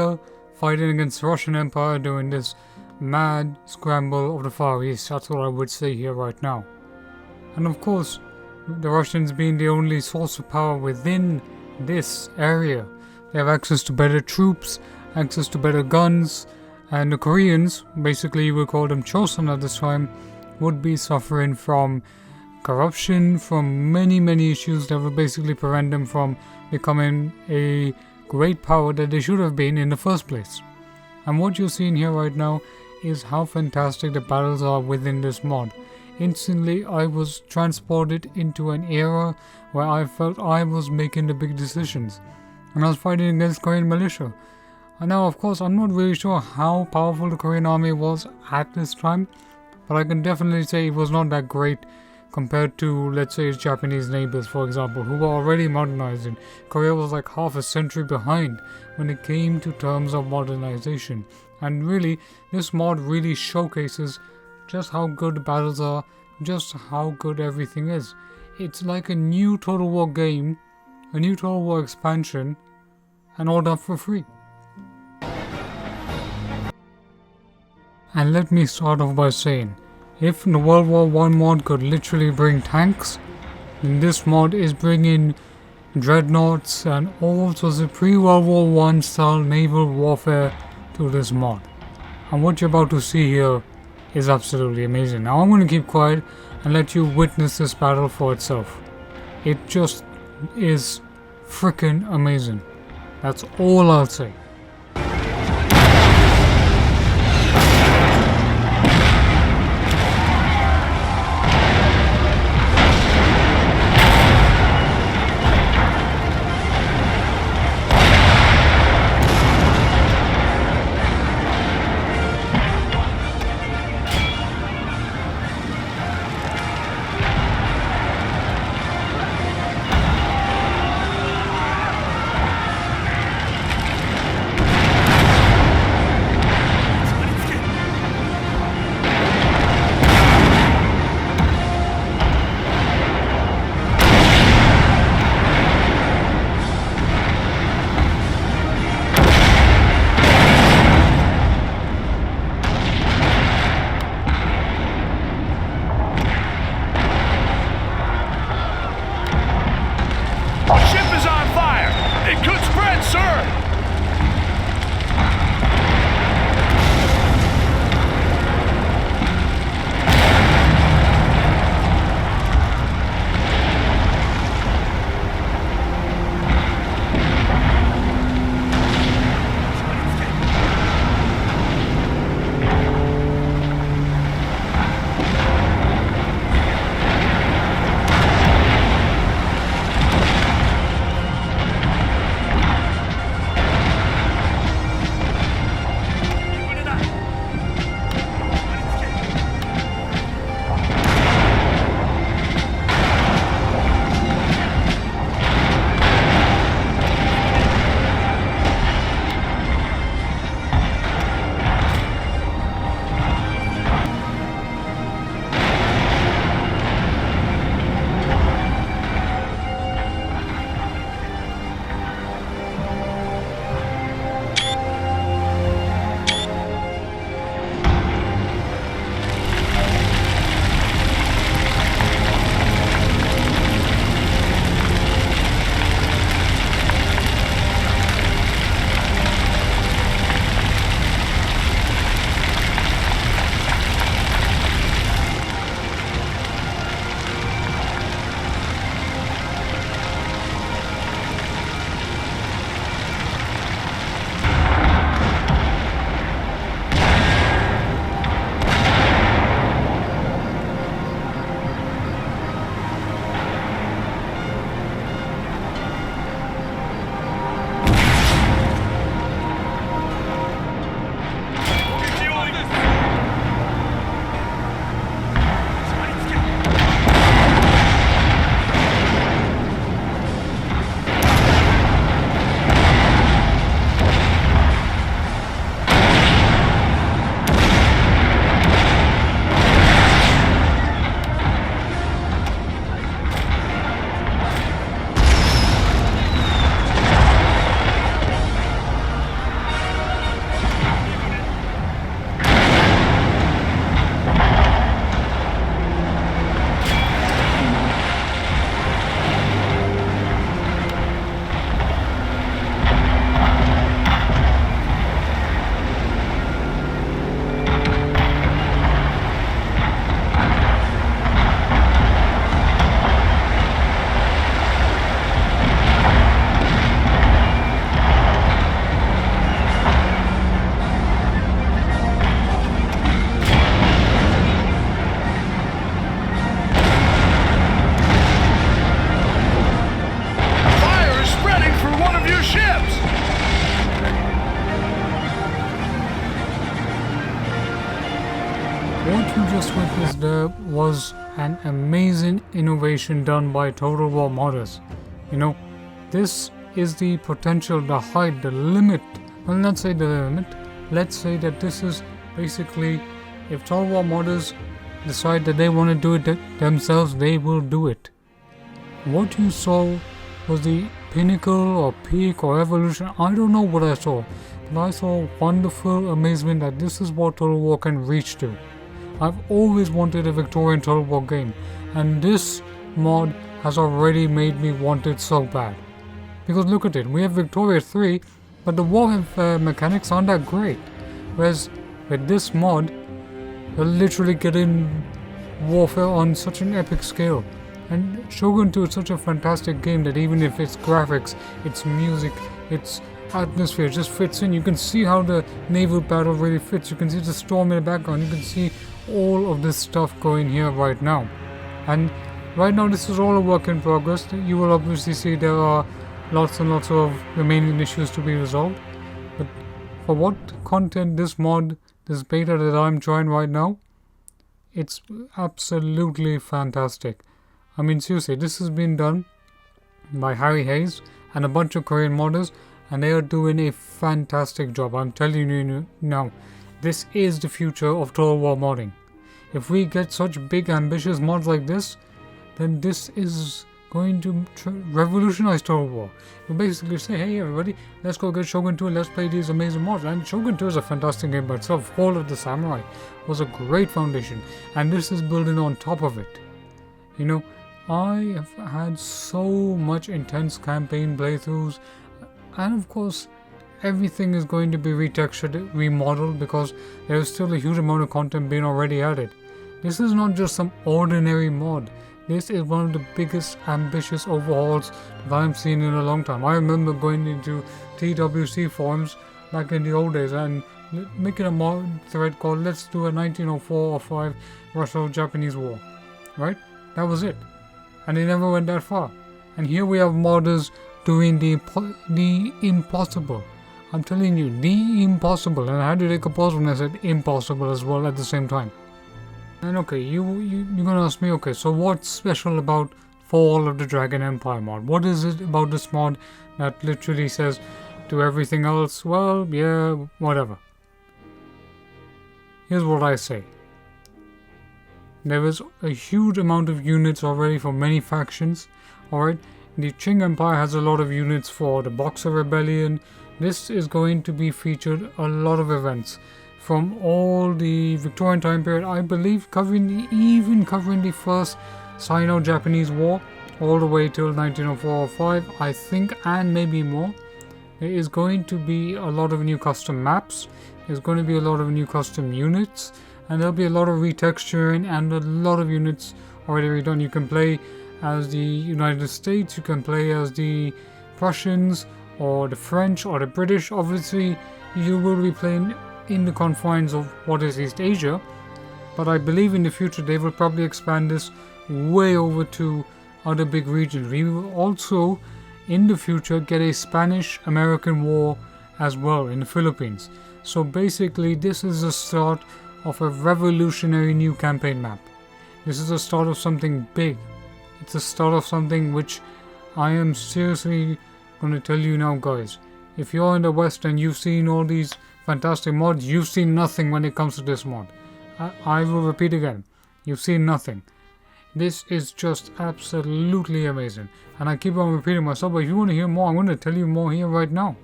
here fighting against the Russian Empire during this mad scramble of the Far East. That's what I would say here right now. And of course, the Russians being the only source of power within this area, they have access to better troops, access to better guns, and the Koreans, basically we call them Chosun at this time, would be suffering from corruption, from many issues that would basically prevent them from becoming a great power that they should have been in the first place. And what you're seeing here right now is how fantastic the battles are within this mod. Instantly I was transported into an era where I felt I was making the big decisions, and I was fighting against Korean militia. And now of course I'm not really sure how powerful the Korean army was at this time, but I can definitely say it was not that great compared to, let's say, its Japanese neighbors, for example, who were already modernizing. Korea was like half a century behind when it came to terms of modernization. And really, this mod really showcases just how good the battles are, just how good everything is. It's like a new Total War game, a new Total War expansion, and all done for free. And let me start off by saying, if the World War I mod could literally bring tanks, then this mod is bringing dreadnoughts and all sorts of pre-World War I style naval warfare to this mod. And what you're about to see here is absolutely amazing. Now I'm going to keep quiet and let you witness this battle for itself. It just is freaking amazing. That's all I'll say. just witnessed there was an amazing innovation done by Total War modders. You know, this is the potential, the height, the limit. Well, let's say the limit. Let's say that this is basically, if Total War modders decide that they want to do it themselves, they will do it. What you saw was the pinnacle or peak or evolution. I don't know what I saw, but I saw wonderful amazement that this is what Total War can reach to. I've always wanted a Victorian Total War game, and this mod has already made me want it so bad. Because look at it, we have Victoria 3, but the warfare mechanics aren't that great. Whereas with this mod, you're literally getting warfare on such an epic scale. And Shogun 2 is such a fantastic game that even if its graphics, its music, its atmosphere just fits in, you can see how the naval battle really fits. You can see the storm in the background. You can see all of this stuff going here right now. And right now this is all a work in progress. You will obviously see there are lots and lots of remaining issues to be resolved. But for what content this mod, this beta that I'm trying right now, it's absolutely fantastic. I mean, seriously, this has been done by Harry Hayes and a bunch of Korean modders, and they are doing a fantastic job. I'm telling you now, this is the future of Total War modding. If we get such big ambitious mods like this, then this is going to revolutionize Total War. You basically say, hey everybody, let's go get Shogun 2 and let's play these amazing mods. And Shogun 2 is a fantastic game by itself. Fall of the Samurai was a great foundation, and this is building on top of it. You know, I have had so much intense campaign playthroughs, and of course everything is going to be retextured, remodeled, because there is still a huge amount of content being already added. This is not just some ordinary mod. This is one of the biggest ambitious overhauls that I've seen in a long time. I remember going into TWC forums back in the old days and making a mod thread called "Let's do a 1904 or 5 Russo-Japanese War." Right? That was it. And they never went that far. And here we have modders doing the impossible. I'm telling you, the impossible. And I had to take a pause when I said impossible as well at the same time. And okay, you're gonna ask me, okay, so what's special about Fall of the Dragon Empire mod? What is it about this mod that literally says to everything else, well, yeah, whatever? Here's what I say. There is a huge amount of units already for many factions, alright? The Qing Empire has a lot of units for the Boxer Rebellion. This is going to be featured a lot of events from all the Victorian time period, I believe, even covering the first Sino-Japanese War, all the way till 1904 or 5, I think, and maybe more. There is going to be a lot of new custom maps, there's going to be a lot of new custom units, and there'll be a lot of retexturing and a lot of units already redone. You can play as the United States, you can play as the Prussians, or the French, or the British. Obviously, you will be playing in the confines of what is East Asia, but I believe in the future they will probably expand this way over to other big regions. We will also, in the future, get a Spanish-American war as well in the Philippines. So basically, this is the start of a revolutionary new campaign map. This is the start of something big. It's the start of something which I am seriously going to tell you now, guys. If you're in the West and you've seen all these fantastic mods, you've seen nothing when it comes to this mod. I will repeat again. You've seen nothing. This is just absolutely amazing. And I keep on repeating myself, but if you want to hear more, I'm going to tell you more here right now.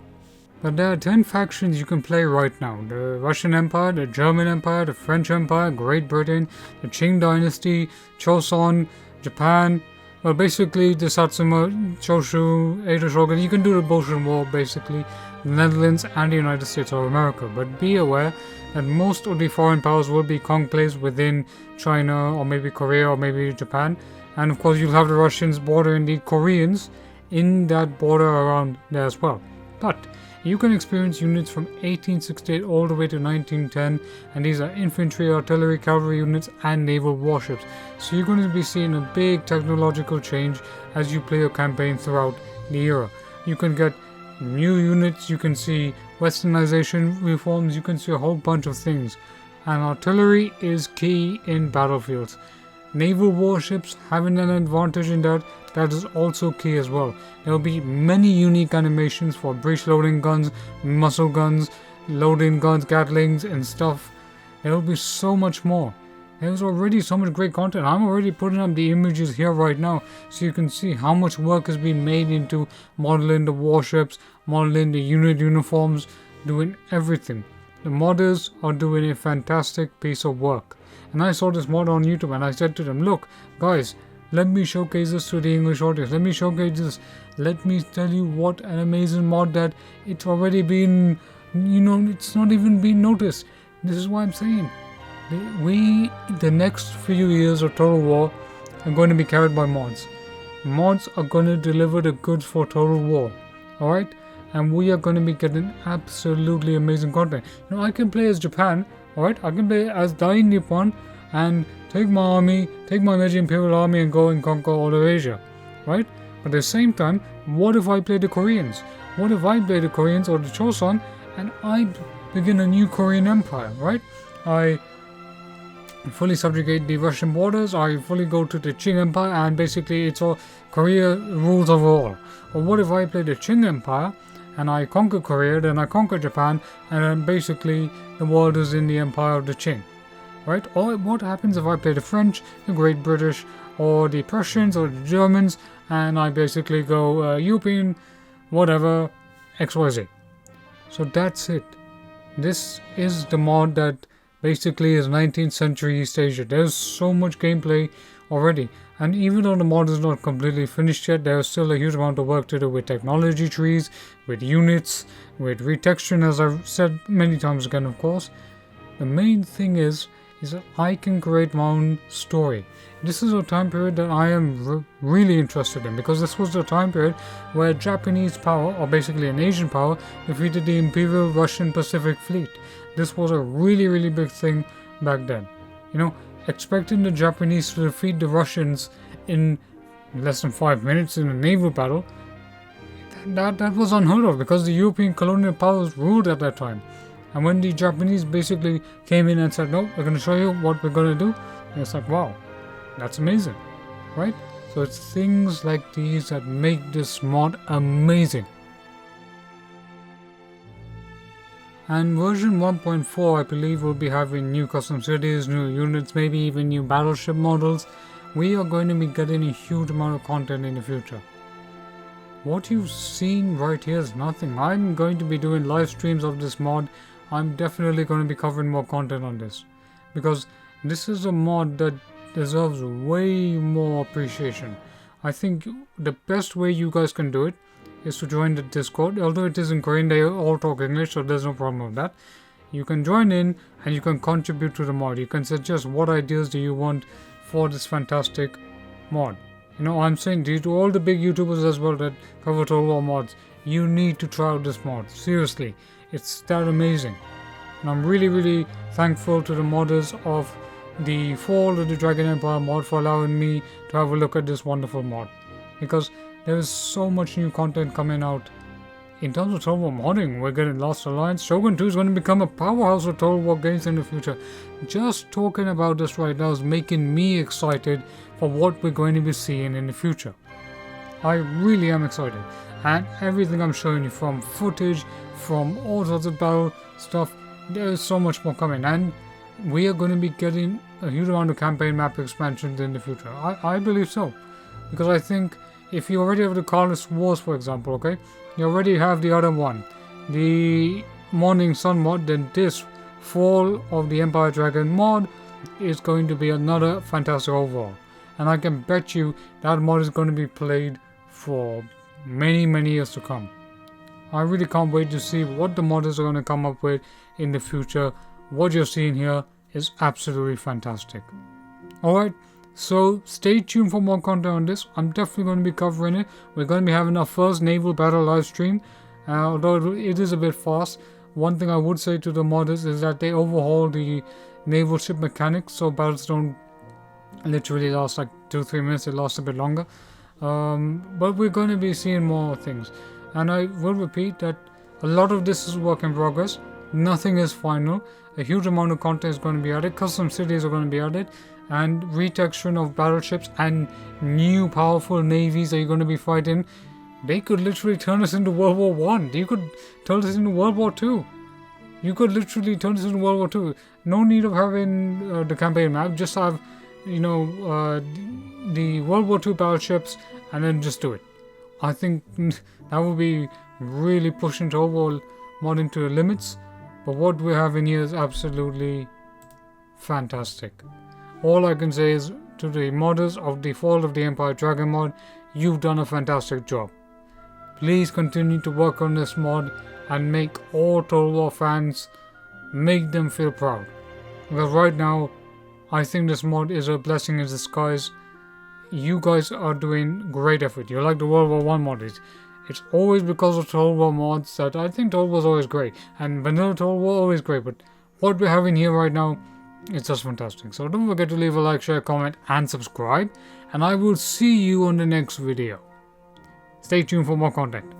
But there are 10 factions you can play right now. The Russian Empire, the German Empire, the French Empire, Great Britain, the Qing Dynasty, Chosun, Japan. Well, basically the Satsuma, Choshu, Edo Shogun. You can do the Boshin War, basically. The Netherlands and the United States of America. But be aware that most of the foreign powers will be conclaves within China, or maybe Korea, or maybe Japan. And of course you'll have the Russians bordering the Koreans in that border around there as well. But you can experience units from 1868 all the way to 1910, and these are infantry, artillery, cavalry units, and naval warships. So you're going to be seeing a big technological change as you play your campaign throughout the era. You can get new units, you can see westernization reforms, you can see a whole bunch of things. and artillery is key in battlefields. Naval warships having an advantage in that is also key as well. There will be many unique animations for breech loading guns, muscle guns, loading guns, Gatlings and stuff. There will be so much more. There's already so much great content. I'm already putting up the images here right now so you can see how much work has been made into modeling the warships, modeling the unit uniforms, doing everything. The modders are doing a fantastic piece of work. And I saw this mod on YouTube and I said to them, look guys, let me showcase this to the English audience. Let me showcase this. Let me tell you what an amazing mod that it's already been, it's not even been noticed. This is what I'm saying. The next few years of Total War are going to be carried by mods. Mods are going to deliver the goods for Total War. Alright? And we are going to be getting absolutely amazing content. I can play as Japan. Alright? I can play as Dai Nippon and take my army, take my Meji Imperial army and go and conquer all of Asia. Right? But at the same time, what if I play the Koreans? What if I play the Koreans or the Chosun and I begin a new Korean Empire? Right? I fully subjugate the Russian borders, I fully go to the Qing Empire and basically it's all Korea rules over all. Or what if I play the Qing Empire and I conquer Korea, then I conquer Japan and then basically the world is in the empire of the Qing. Right? Or what happens if I play the French, the Great British or the Prussians or the Germans and I basically go European, whatever, XYZ. So that's it. This is the mod that basically is 19th century East Asia. There's so much gameplay already, and even though the mod is not completely finished yet, there's still a huge amount of work to do with technology trees, with units, with retexturing, as I've said many times again, of course. The main thing is that I can create my own story. This is a time period that I am really interested in, because this was the time period where Japanese power, or basically an Asian power, defeated the Imperial Russian Pacific Fleet. This was a really, really big thing back then. Expecting the Japanese to defeat the Russians in less than 5 minutes in a naval battle, that was unheard of, because the European colonial powers ruled at that time. And when the Japanese basically came in and said, no, we're going to show you what we're going to do, it's like, wow, that's amazing, right? So it's things like these that make this mod amazing. And version 1.4, I believe, will be having new custom cities, new units, maybe even new battleship models. We are going to be getting a huge amount of content in the future. What you've seen right here is nothing. I'm going to be doing live streams of this mod. I'm definitely going to be covering more content on this, because this is a mod that deserves way more appreciation. I think the best way you guys can do it is to join the Discord. Although it is in Korean, they all talk English, so there's no problem with that. You can join in and you can contribute to the mod. You can suggest what ideas do you want for this fantastic mod. I'm saying to all the big YouTubers as well that cover Total War mods, you need to try out this mod. Seriously, it's that amazing. And I'm really, really thankful to the modders of the Fall of the Dragon Empire mod for allowing me to have a look at this wonderful mod, because there is so much new content coming out. In terms of Total War modding, we're getting Lost Alliance. Shogun 2 is going to become a powerhouse of Total War games in the future. Just talking about this right now is making me excited for what we're going to be seeing in the future. I really am excited. And everything I'm showing you, from footage, from all sorts of battle stuff, there is so much more coming. And we are going to be getting a huge amount of campaign map expansions in the future. I believe so. Because I think if you already have the Carlist Wars, for example, okay, you already have the other one, the Morning Sun mod, then this Fall of the Empire Dragon mod is going to be another fantastic overall. And I can bet you that mod is going to be played for many, many years to come. I really can't wait to see what the modders are going to come up with in the future. What you're seeing here is absolutely fantastic. Alright. So stay tuned for more content on this. I'm definitely going to be covering it. We're going to be having our first naval battle live stream. Although it is a bit fast. One thing I would say to the modders is that they overhaul the naval ship mechanics, so battles don't literally last like 2-3 minutes. It lasts a bit longer. But we're going to be seeing more things. And I will repeat that a lot of this is work in progress. Nothing is final. A huge amount of content is going to be added. Custom cities are going to be added. And retexturing of battleships and new powerful navies that you're going to be fighting. They could literally turn us into World War One. You could turn us into World War Two. You could literally turn this into World War Two. No need of having the campaign map. Just have, the World War Two battleships, and then just do it. I think that would be really pushing Total War modding to the limits. But what we have in here is absolutely fantastic. All I can say is to the modders of the Fall of the Empire Dragon mod, you've done a fantastic job. Please continue to work on this mod and make all Total War fans, make them feel proud. Because right now, I think this mod is a blessing in disguise. You guys are doing great effort. You're like the World War One mod. It's always because of Total War mods that I think Total War is always great. And vanilla Total War always great. But what we're having here right now, it's just fantastic. So don't forget to leave a like, share, comment and subscribe. And I will see you on the next video. Stay tuned for more content.